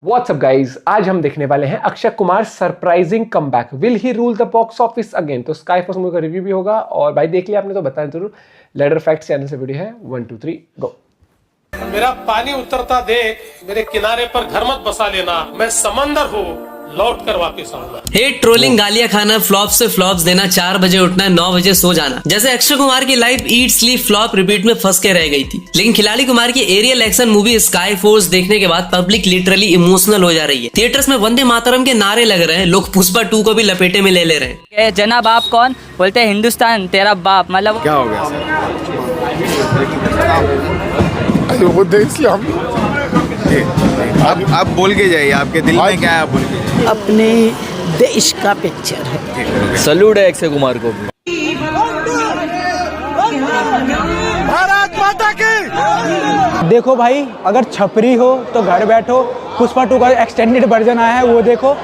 What's up guys, आज हम देखने वाले हैं Akshay Kumar surprising comeback. Will he rule the box office again. तो स्काई फोर्स मूवी का रिव्यू भी होगा और भाई देख लिया आपने तो बताएं जरूर। लेडर फैक्ट चैनल से वीडियो है 1 2 3 गो। मेरा पानी उतरता देख मेरे किनारे पर घर मत बसा लेना, मैं समंदर हूँ लौट कर वापिस आऊंगा। हेट ट्रोलिंग, गालियां खाना, फ्लॉप से फ्लॉप्स देना, 4 बजे उठना, 9 बजे सो जाना, जैसे अक्षय कुमार की life eat sleep flop repeat में फंस के रह गई थी। लेकिन खिलाड़ी कुमार की aerial action movie Sky Force देखने के बाद पब्लिक लिटरली इमोशनल हो जा रही है। थिएटर्स में वंदे मातरम के नारे लग रहे हैं, लोग पुष्पा 2 को भी लपेटे में ले रहे हैं। जना बाप कौन बोलते हैं? हिंदुस्तान तेरा बाप। मतलब क्या हो गया सर? आप बोल के जाइए, आपके दिल में क्या है आप बोल के जाइए। अपने देश का पिक्चर है। सैल्यूट है अक्षय कुमार को भी। भारत माता की। देखो भाई, अगर छपरी हो तो घर बैठो, पुष्पा 2 का एक्सटेंडेड वर्जन आया है वो देखो।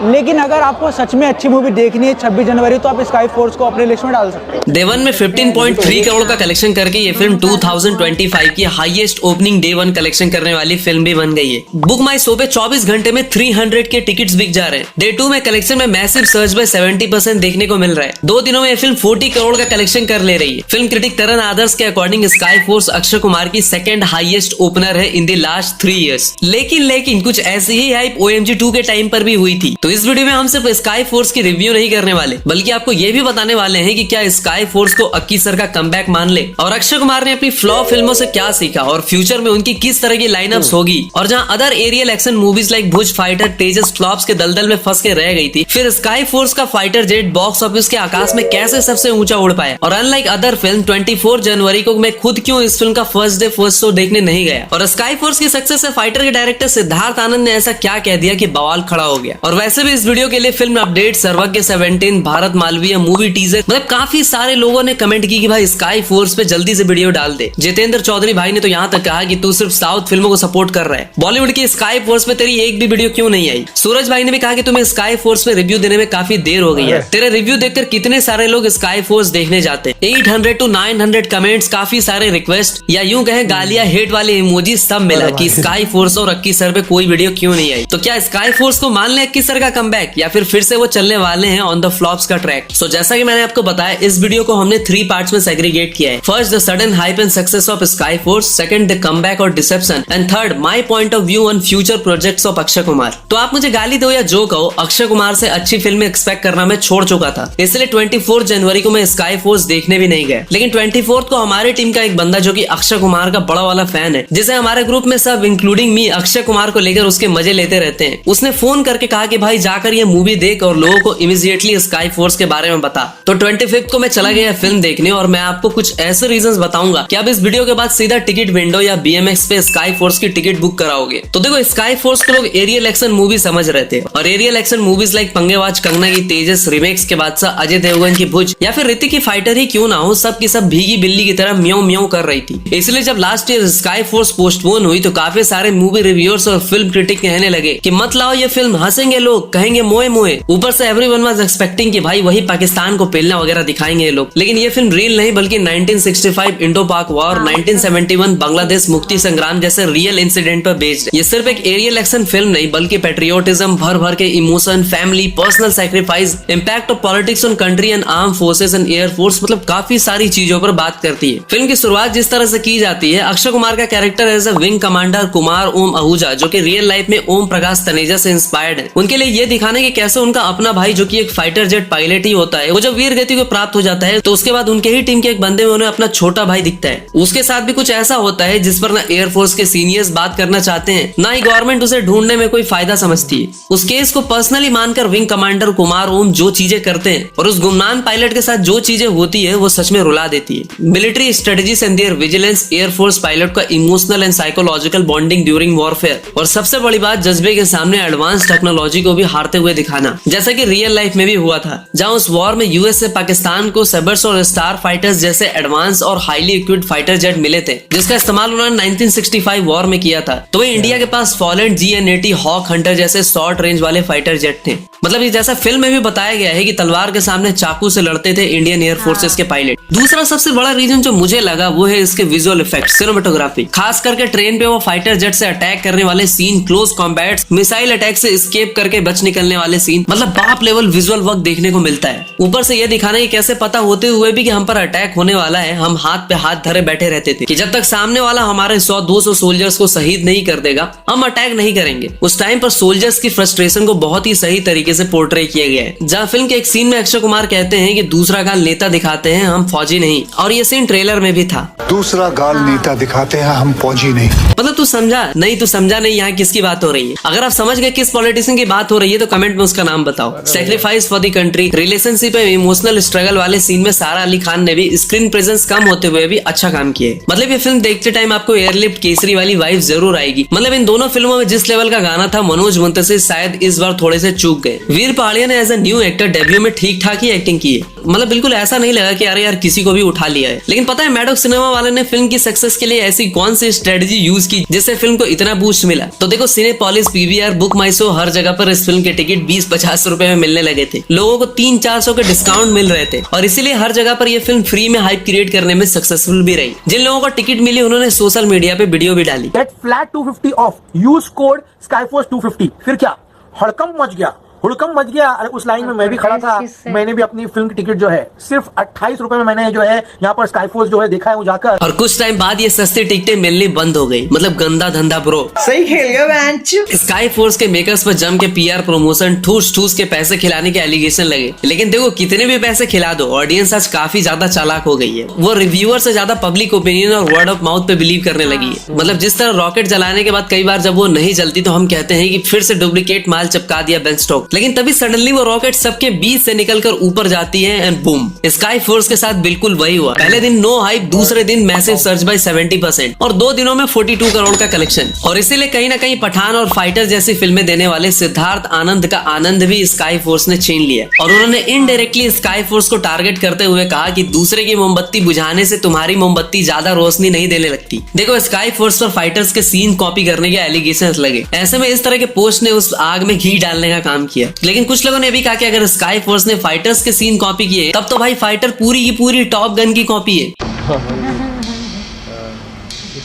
लेकिन अगर आपको सच में अच्छी मूवी देखनी है 26 जनवरी तो आप स्काई फोर्स को अपने लिस्ट में डाल सकते हैं। डे 1 में 15.3 करोड़ का कलेक्शन करके ये फिल्म 2025 की हाईएस्ट ओपनिंग डे 1 कलेक्शन करने वाली फिल्म भी बन गई है। बुक माई शो पे 24 घंटे में 300 के टिकट्स बिक जा रहे हैं। डे 2 में कलेक्शन में मैसिव सर्ज में 70% देखने को मिल रहा है। 2 दिनों में ये फिल्म 40 करोड़ का कलेक्शन कर ले रही है। फिल्म क्रिटिक तरन आदर्श के according sky force Akshay Kumar की सेकंड हाईएस्ट ओपनर है इन द लास्ट 3 इयर्स। लेकिन कुछ ऐसी ही हाइप OMG 2 के टाइम पर भी हुई थी। तो इस वीडियो में हम सिर्फ स्काई फोर्स की रिव्यू नहीं करने वाले, बल्कि आपको ये भी बताने वाले हैं कि क्या स्काई फोर्स को अक्की सर का कमबैक मान ले, और अक्षय कुमार ने अपनी फ्लॉप फिल्मों से क्या सीखा, और फ्यूचर में उनकी किस तरह की लाइनअप्स होगी। और जहां other aerial action movies like Bhuj Fighter Tejas flops के दलदल में फंस के रह गई थी, फिर स्काई फोर्स का फाइटर जेट बॉक्स ऑफिस के आकाश में कैसे सबसे ऊंचा उड़ पाया। और अनलाइक अदर फिल्म 24 जनवरी को मैं खुद क्यों इस फिल्म का फर्स्ट डे फर्स्ट शो देखने नहीं गया। और स्काई फोर्स की सक्सेस से फाइटर के डायरेक्टर सिद्धार्थ आनंद ने ऐसा क्या कह दिया कि बवाल खड़ा हो गया। और वैसे भी इस वीडियो के लिए फिल्म अपडेट, सर्वज्ञ 17, भारत मालवीय मूवी टीजर, मतलब काफी सारे लोगों ने कमेंट की कि भाई स्काई फोर्स पे जल्दी से वीडियो डाल दे। जितेंद्र चौधरी भाई ने तो यहाँ तक कहा कि तू सिर्फ साउथ फिल्मों को सपोर्ट कर रहा है, बॉलीवुड की स्काई फोर्स पे तेरी एक भी वीडियो क्यों नहीं आई। सूरज भाई ने भी कहा कि तुम्हें स्काई फोर्स पे रिव्यू देने में काफी देर हो गई है, तेरे रिव्यू देखकर कितने सारे लोग स्काई फोर्स देखने जाते। 800 to 900 कमेंट्स, काफी सारे रिक्वेस्ट या यूं कहे गालियां, हेट वाले इमोजी सब मिला कि स्काई फोर्स और अक्की सर पे कोई वीडियो क्यों नहीं आई। तो क्या स्काई फोर्स को मान ले अक्की सर का कमबैक, या फिर से वो चलने वाले हैं ऑन द फ्लॉप्स का ट्रैक। सो जैसा कि मैंने आपको बताया, इस वीडियो को हमने 3 पार्ट्स में सेग्रीगेट किया है। First, the sudden hype and success of Sky Force, second, the comeback और deception, and third, my point of view on future projects of Akshay Kumar. तो आप मुझे गाली दो या जो कहो, अक्षय कुमार से अच्छी फिल्में एक्सपेक्ट करना मैं छोड़ चुका था, इसलिए 24 जनवरी को मैं स्काई फोर्स देखने भी नहीं गया। लेकिन 24 को हमारी टीम का एक बंदा जो कि अक्षय कुमार का बड़ा वाला फैन है, जिसे हमारे ग्रुप में सब इंक्लूडिंग मी अक्षय कुमार को लेकर उसके मजे लेते रहते हैं, उसने फोन करके कहा कि भाई जाकर ये मूवी देख और लोगों को इमीडिएटली स्काई फोर्स के बारे में बता। तो 25 को मैं चला गया फिल्म देखने, और मैं आपको कुछ ऐसे रीजंस बताऊंगा कि आप इस वीडियो के बाद सीधा टिकट विंडो या BMX पे स्काई फोर्स की टिकट बुक कराओगे। तो देखो, स्काई फोर्स को लोग एरियल एक्शन मूवी समझ रहे थे, और एरियल एक्शन मूवीज लाइक पंगेबाज कंगना की तेजस, रिमेक्स के बादशाह अजय देवगन की भुज, या फिर ऋतिक की फाइटर ही क्यों ना हो, सब की सब भीगी बिल्ली की तरह म्याऊं म्याऊं कर रही थी। इसलिए जब last year sky force postpone हुई तो काफी सारे मूवी रिव्यूअर्स और फिल्म क्रिटिक कहने लगे कि मत लाओ ये फिल्म, हंसेंगे लोग, कहेंगे मोए मोए। ऊपर से एवरीवन वाज एक्सपेक्टिंग कि भाई वही पाकिस्तान को पेलना वगैरह दिखाएंगे ये लोग। लेकिन ये फिल्म रियल नहीं, बल्कि 1965 इंडो पाक वॉर, 1971 बांग्लादेश मुक्ति संग्राम जैसे रियल इंसिडेंट पर बेस्ड है। ये सिर्फ एक एरियल एक्शन फिल्म नहीं, बल्कि पेट्रियोटिज्म, भर भर के emotion, family, personal sacrifice, impact of politics on country and arm forces and air force, मतलब काफी सारी चीजों पर बात करती है। फिल्म की शुरुआत जिस तरह से की जाती है, अक्षय कुमार का character as a wing commander Kumar Om Ahuja, जो कि रियल लाइफ में ओम प्रकाश तनेजा से इंस्पायर्ड है, उनके लिए ये दिखाने के कैसे उनका अपना भाई जो कि एक फाइटर जेट पायलट ही होता है, वो जब वीर गति को प्राप्त हो जाता है तो उसके बाद उनके ही टीम के एक बंदे में उन्हें अपना छोटा भाई दिखता है। उसके साथ भी कुछ ऐसा होता है जिस पर ना एयरफोर्स के सीनियर्स बात करना चाहते हैं, ना ही गवर्नमेंट उसे ढूंढने में कोई फायदा समझती है। उस केस को पर्सनली मानकर विंग कमांडर कुमार ओम जो चीजें करते हैं और उस गुमनाम पायलट के साथ जो चीजें होती है, वो सच में रुला देती है। Military strategies and their vigilance, air force pilot का emotional and psychological bonding during warfare, और सबसे बड़ी बात जज्बे के सामने एडवांस टेक्नोलॉजी को भी हारते हुए दिखाना, जैसा कि रियल लाइफ में भी हुआ था, जहां उस वॉर में यूएस से पाकिस्तान को सबर्स और स्टार फाइटर्स जैसे एडवांस और हाईली इक्विप्ड फाइटर जेट मिले थे, जिसका इस्तेमाल उन्होंने 1965 वॉर में किया था। तो इंडिया के पास फॉलेंट GN80 हॉक हंटर जैसे शॉर्ट रेंज वाले फाइटर जेट थे। मतलब ये जैसा फिल्म में भी बताया गया है कि तलवार के सामने चाकू से लड़ते थे इंडियन एयर फोर्सेस के पायलट। दूसरा सबसे बड़ा रीजन जो मुझे लगा वो है इसके विजुअल इफेक्ट्स, सिनेमेटोग्राफी, खास करके ट्रेन पे वो फाइटर जेट से अटैक करने वाले scene, close combats, missile attack से एस्केप करके बच निकलने वाले सीन, मतलब बाप लेवल विजुअल वर्क देखने को मिलता है। ऊपर से ये दिखाना कि कैसे पता होते हुए भी कि हम पर अटैक होने वाला है, हम हाथ पे हाथ धरे बैठे रहते थे कि जब तक सामने वाला हमारे 100-200 सोल्जर्स को शहीद नहीं कर देगा हम अटैक नहीं करेंगे। उस टाइम पर सोल्जर्स की फ्रस्ट्रेशन को बहुत ही सही तरीके से पोर्ट्रे किया गया है, जहाँ फिल्म के एक सीन में अक्षय कुमार कहते हैं कि दूसरा गाल नेता दिखाते हैं, हम फौजी नहीं, और ये सीन ट्रेलर में भी था। दूसरा गाल नेता दिखाते हैं, हम फौजी नहीं। मतलब तू समझा नहीं, तू समझा नहीं यहाँ किसकी बात हो रही है। अगर आप समझ गए किस पॉलिटिशियन की बात हो रही है तो कमेंट में उसका नाम बताओ। Sacrifice for the country, relationship में इमोशनल स्ट्रगल वाले सीन में सारा अली खान ने भी स्क्रीन प्रेजेंस कम होते हुए भी अच्छा काम किया है। मतलब ये फिल्म देखते टाइम आपको एयरलिफ्ट केसरी वाली वाइब जरूर आएगी। मतलब इन दोनों फिल्मों में जिस लेवल का गाना था मनोज मुंतशिर शायद इस बार थोड़े से चूक गए। वीर पहाड़िया ने as a new actor debut में ठीक ठाक ही एक्टिंग की है, मतलब बिल्कुल ऐसा नहीं लगा कि अरे यार किसी को भी उठा लिया है। लेकिन पता है मैडॉक्स सिनेमा वाले ने फिल्म की सक्सेस के लिए ऐसी कौन सी स्ट्रेटजी यूज की जिससे फिल्म को इतना बूस्ट मिला? तो देखो सिनेपोलिस, पीवीआर, बुक माई शो, हर जगह पर इस फिल्म के टिकट 20-50 रुपए में मिलने लगे थे। लोगों को 300-400 के डिस्काउंट मिल रहे थे और इसीलिए हर जगह पर यह फिल्म फ्री में हाइप क्रिएट करने में सक्सेसफुल भी रही। जिन लोगों को टिकट मिली उन्होंने सोशल मीडिया पे वीडियो भी डाली। Get flat 250 off, use code sky force 250। फिर क्या हड़कंप मच गया, हुड़कम मच गया। अरे उस लाइन में मैं भी खड़ा था, मैंने भी अपनी फिल्म की टिकट जो है सिर्फ 28 रुपए में मैंने जो है यहाँ पर स्काईफोर्स जो है देखा है वो जाकर। और कुछ टाइम बाद ये सस्ती टिकटें मिलनी बंद हो गई, मतलब गंदा धंधा ब्रो। सही खेल गया बेंच। स्काई फोर्स के मेकर्स पर जम के पीआर प्रमोशन, ठूस ठूस के पैसे खिलाने के एलिगेशन लगे। लेकिन देखो कितने भी पैसे खिला दो, ऑडियंस आज काफी ज्यादा चालाक हो गई है। वो रिव्यूअर से ज्यादा पब्लिक ओपिनियन और वर्ड ऑफ माउथ पे बिलीव करने लगी है। मतलब जिस तरह रॉकेट जलाने के बाद कई बार जब वो नहीं जलती तो हम कहते हैं कि फिर से डुप्लीकेट माल चिपका दिया बेन स्टॉक, लेकिन तभी सडनली वो रॉकेट सबके बीच से निकलकर ऊपर जाती है एंड बूम। स्काई फोर्स के साथ बिल्कुल वही हुआ। पहले दिन नो हाइप, दूसरे दिन मैसिव सर्च बाय 70% और 2 दिनों में 42 करोड़ का कलेक्शन। और इसीलिए कहीं ना कहीं पठान और फाइटर जैसी फिल्में देने वाले सिद्धार्थ आनंद का आनंद भी स्काई फोर्स ने छीन लिया और उन्होंने इनडायरेक्टली स्काई फोर्स को टारगेट करते हुए कहा कि दूसरे की मोमबत्ती बुझाने से तुम्हारी मोमबत्ती ज्यादा रोशनी नहीं देने लगती। देखो स्काई फोर्स पर फाइटर्स के सीन कॉपी करने के एलिगेशंस लगे। ऐसे में इस तरह के पोस्ट ने उस आग में घी डालने का काम किया। लेकिन कुछ लोगों ने भी कहा कि अगर स्काई फोर्स ने फाइटर्स के सीन कॉपी किए तब तो भाई फाइटर पूरी की पूरी टॉप गन की कॉपी है।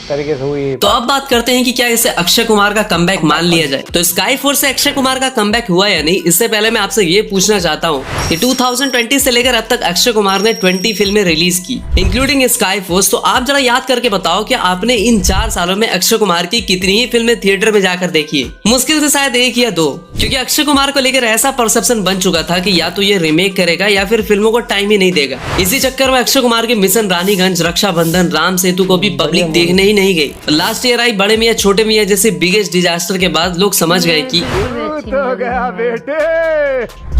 तरीके से हुई। तो अब बात करते हैं कि क्या इसे अक्षय कुमार का कमबैक मान लिया जाए। तो स्काई फोर्स से अक्षय कुमार का कमबैक हुआ या नहीं, इससे पहले मैं आपसे ये पूछना चाहता हूँ कि 2020 से लेकर अब तक अक्षय कुमार ने 20 फिल्में रिलीज की इंक्लूडिंग स्काई फोर्स। तो आप जरा याद करके बताओ कि आपने इन 4 सालों में अक्षय कुमार की कितनी ही फिल्में थिएटर में जाकर देखी है? मुश्किल से शायद 1 या 2, क्योंकि अक्षय कुमार को लेकर ऐसा परसेप्शन बन चुका था कि या तो ये रीमेक करेगा या फिर फिल्मों को टाइम ही नहीं देगा। इसी चक्कर में अक्षय कुमार के मिशन रानीगंज, रक्षाबंधन, राम सेतु को भी पब्लिक देखने ही नहीं गई। लास्ट ईयर आई बड़े मियां छोटे मियां जैसे बिगेस्ट डिजास्टर के बाद लोग समझ गए कि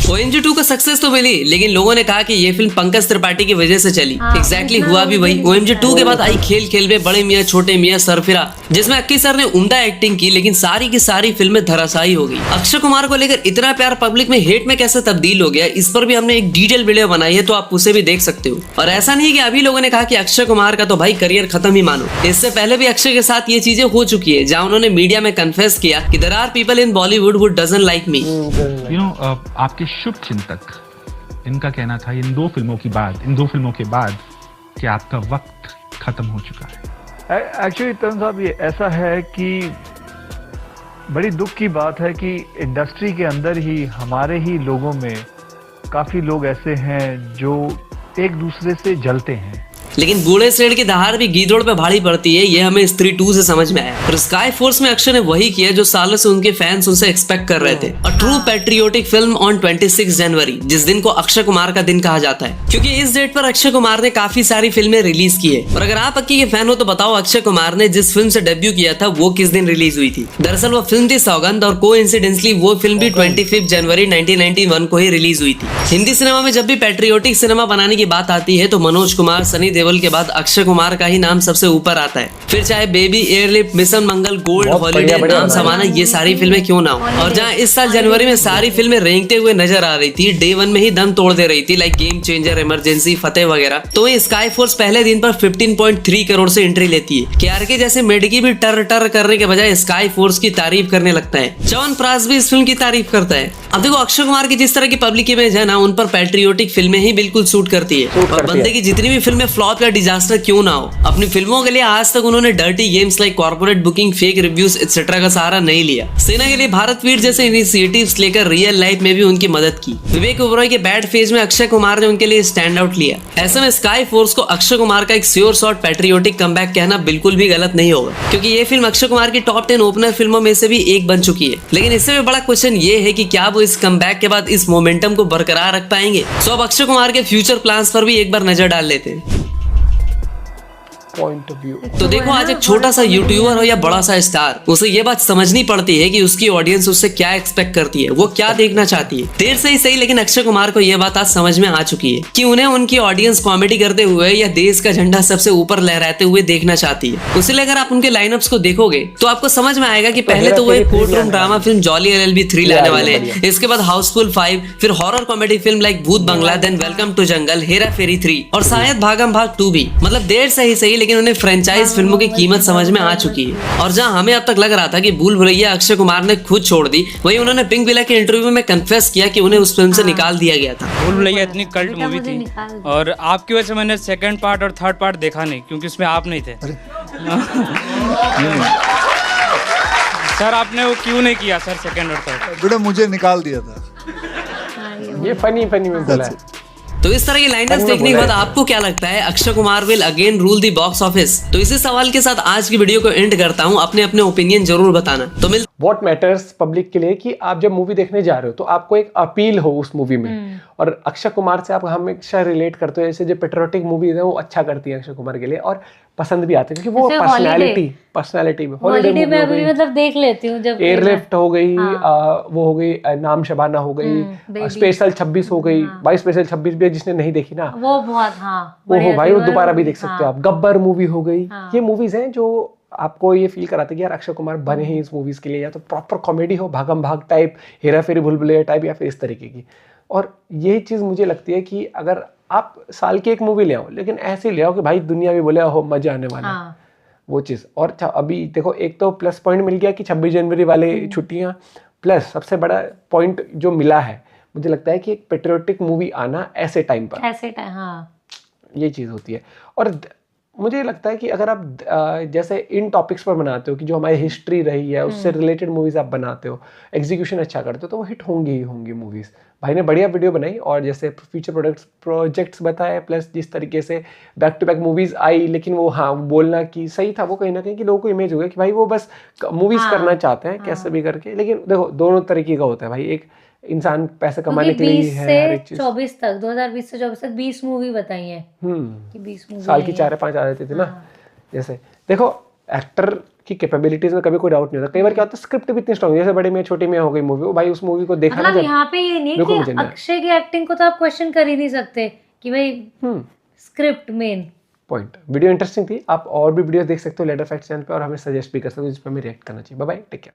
OMG 2 का सक्सेस तो मिली, लेकिन लोगों ने कहा कि ये फिल्म पंकज त्रिपाठी की वजह से चली। एग्जैक्टली हुआ भी वही। OMG 2 के बाद आई खेल खेल में, बड़े मियां छोटे मियां, सरफिरा, जिसमें अक्की सर ने उम्दा एक्टिंग की, लेकिन सारी की सारी फिल्में धराशायी हो गई। अक्षय कुमार को लेकर इतना प्यार पब्लिक में हेट में कैसे तब्दील हो गया, इस पर भी हमने एक डिटेल वीडियो बनाई है, तो आप उसे भी देख सकते हो। और ऐसा नहीं कि अभी लोगों ने कहा कि अक्षय कुमार का तो भाई करियर खत्म ही मानो। इससे पहले भी अक्षय के साथ ये चीजें हो चुकी है, जहाँ उन्होंने मीडिया में कन्फेस किया कि there are people in Bollywood who doesn't like me. आपके शुभ चिंतक इनका कहना था इन 2 फिल्मों के बाद कि आपका वक्त खत्म हो चुका है। एक्चुअली तरुण साहब ये ऐसा है कि बड़ी दुख की बात है कि इंडस्ट्री के अंदर ही हमारे ही लोगों में काफी लोग ऐसे हैं जो एक दूसरे से जलते हैं। लेकिन बूढ़े शेर की दहाड़ भी गीदड़ पे भारी पड़ती है, ये हमें स्त्री 2 से समझ में आया। और स्काई फोर्स में अक्षय ने वही किया जो सालों से उनके फैंस उनसे एक्सपेक्ट कर रहे थे, और ट्रू पैट्रियोटिक फिल्म ऑन 26 जनवरी, जिस दिन को अक्षय कुमार का दिन कहा जाता है, क्योंकि इस डेट पर अक्षय कुमार ने काफी सारी फिल्में रिलीज की है। और अगर आप अक्की के फैन हो तो बताओ अक्षय कुमार ने जिस फिल्म से डेब्यू किया था वो किस दिन रिलीज हुई थी? दरअसल वो फिल्म थी सौगंध, और कोइंसिडेंटली वो फिल्म भी 25 जनवरी 1991 को ही रिलीज हुई थी। हिंदी सिनेमा में जब भी पैट्रियोटिक सिनेमा बनाने की बात आती है तो मनोज कुमार, सनी देओल के बाद अक्षय कुमार का ही नाम सबसे ऊपर आता है। फिर चाहे बेबी, एयरलिफ्ट, मिशन मंगल, गोल्ड, हॉलीडे, नाम समाना, ये सारी फिल्में क्यों ना हो। और जहां इस साल जनवरी में सारी फिल्में रेंगते हुए नजर आ रही थी, डे 1 में ही दम तोड़ दे रही थी, लाइक गेम चेंजर, इमरजेंसी, फतेह वगैरह, तो ये स्काई फोर्स पहले दिन पर 15.3 करोड़ से एंट्री लेती है। केआरके जैसे मेडकी भी टर टर करने के बजाय स्काई फोर्स की तारीफ करने लगता है। च्यवनप्राश भी इस फिल्म की तारीफ करता है। अब देखो अक्षय कुमार की जिस तरह की पब्लिक इमेज है ना, उन पर पैट्रियोटिक फिल्में ही बिल्कुल सूट करती है। और बंदे की जितनी भी फिल्में फ्लॉप या डिजास्टर क्यों ना हो, अपनी फिल्मों के लिए आज तक उन्होंने dirty games like corporate booking, fake reviews etcetera का सहारा नहीं लिया। सेना के लिए भारत वीर जैसे इनिशिएटिव्स लेकर रियल लाइफ में भी उनकी मदद की। विवेक ओबरॉय के बैड फेज में अक्षय कुमार ने उनके लिए स्टैंड आउट लिया। ऐसे में स्काई फोर्स को अक्षय कुमार का एक श्योर शॉट पैट्रियोटिक कमबैक कहना बिल्कुल भी गलत नहीं होगा, क्योंकि ये फिल्म अक्षय कुमार की टॉप 10 ओपनर फिल्मों में से भी एक बन चुकी है। लेकिन इससे भी बड़ा क्वेश्चन ये है कि क्या वो इस कमबैक के बाद इस मोमेंटम को बरकरार रख पाएंगे। सो अब अक्षय कुमार के फ्यूचर प्लान्स पर भी एक बार नजर डाल लेते हैं। पॉइंट ऑफ व्यू तो देखो, आज एक छोटा सा यूट्यूबर हो या बड़ा सा स्टार, उसे ये बात समझनी पड़ती है कि उसकी ऑडियंस उससे क्या एक्सपेक्ट करती है, वो क्या देखना चाहती है। देर से ही सही, लेकिन अक्षय कुमार को ये बात आज समझ में आ चुकी है कि उन्हें उनकी ऑडियंस कॉमेडी करते हुए या देश का झंडा सबसे ऊपर लहराते हुए देखना चाहती है। इसलिए अगर आप उनके लाइनअप्स को देखोगे तो आपको समझ में आएगा कि पहले तो वो एक court room drama film jolly LLB 3 लाने वाले हैं, इसके बाद हाउसफुल 5, फिर हॉरर कॉमेडी फिल्म लाइक भूत बंगला, देन वेलकम टू जंगल, हेरा फेरी 3 और शायद भागम भाग 2 भी। मतलब देर से ही सही, लेकिन उन्हें फ्रेंचाइज फिल्मों की कीमत समझ में आ चुकी है। और जहां हमें अब तक लग रहा था कि भूल भुलैया अक्षय कुमार ने खुद छोड़ दी, वहीं उन्होंने पिंक विला के इंटरव्यू में कन्फेस किया कि उन्हें उस फिल्म से निकाल दिया गया था। भूल भुलैया इतनी कल्ट मूवी थी और आपकी वजह से मैंने सेकंड पार्ट और थर्ड पार्ट देखा नहीं, क्योंकि उसमें आप नहीं थे। सर आपने वो क्यों नहीं किया सर सेकंड और थर्ड? बेटा मुझे निकाल दिया था। ये फनी में बोला है। तो इस तरह की लाइनअप्स देखने के बाद आपको क्या लगता है, Akshay Kumar will again rule the box office? तो इसी सवाल के साथ आज की वीडियो को एंड करता हूं। अपने ओपिनियन जरूर बताना। तो मिल व्हाट मैटर्स पब्लिक के लिए कि आप जब मूवी देखने जा रहे हो तो आपको एक अपील हो उस मूवी में, और अक्षय कुमार से आप हमेशा रिलेट करते हो। जैसे जो पेट्रियोटिक मूवीज है वो अच्छा करती है अक्षय कुमार के लिए, और पसंद भी आते हैं क्योंकि वो पर्सनालिटी में हॉलीडे में मतलब देख लेती हूँ। जब एयरलिफ्ट हो गई, वो हो गई नाम शबाना हो गई, स्पेशल 26 हो गई। भाई स्पेशल 26 भी जिसने नहीं देखी ना, वो बहुत वो हो भाई, वो दोबारा भी देख सकते हो आप। गब्बर मूवी हो गई। ये मूवीज हैं जो आपको ये फील कराते कि यार अक्षय कुमार बने हैं इस मूवीज के लिए, या तो प्रॉपर कॉमेडी हो, भागम भाग टाइप, हेरा फेरी भूल भुलैया टाइप, या फिर इस तरीके की। और यही चीज़ मुझे लगती है कि अगर आप साल की एक मूवी ले आओ, लेकिन ऐसे ले आओ कि भाई दुनिया भी बोले हो मजा आने वाला है। वो चीज़। और अभी देखो, एक तो प्लस पॉइंट मिल गया कि 26 जनवरी वाले छुट्टियां, प्लस सबसे बड़ा पॉइंट जो मिला है मुझे लगता है कि एक पेट्रियोटिक मूवी आना ऐसे टाइम पर, ये चीज़ होती है। और मुझे लगता है कि अगर आप जैसे इन टॉपिक्स पर बनाते हो कि जो हमारी हिस्ट्री रही है उससे रिलेटेड मूवीज आप बनाते हो, एग्जीक्यूशन अच्छा करते हो, तो वो हिट होंगी ही होंगी मूवीज। भाई ने बढ़िया वीडियो बनाई, और जैसे फ्यूचर प्रोजेक्ट्स बताए, प्लस जिस तरीके से बैक टू बैक मूवीज आई, लेकिन वो बोलना कि सही था वो कहीं ना कहीं कि लोगों को इमेज हो गया कि भाई वो बस मूवीज करना चाहते हैं कैसे भी करके। लेकिन देखो दोनों तरीके का होता है भाई, एक इंसान पैसे कमाने के लिए है हर एक चीज। 2020 से 24 तक 20 मूवी बताई है कि 20 मूवी साल की 4-5 आ जाती थी ना। जैसे देखो एक्टर की कैपेबिलिटीज में कभी कोई डाउट नहीं होता। कई बार क्या होता है स्क्रिप्ट भी इतनी स्ट्रॉन्ग, जैसे बड़े में छोटी में हो गई मूवी, भाई उस मूवी को देखा मतलब यहाँ पे ये नहीं कि अक्षय की एक्टिंग को तो आप क्वेश्चन कर ही नहीं सकते कि भाई script main point. Video interesting थी, आप और भी वीडियो देख सकते हो लेडर फैक्ट्स चैनल पे, और हमें सजेस्ट भी कर सकते हो जिस पर हमें रिएक्ट करना चाहिए। Bye bye, take care.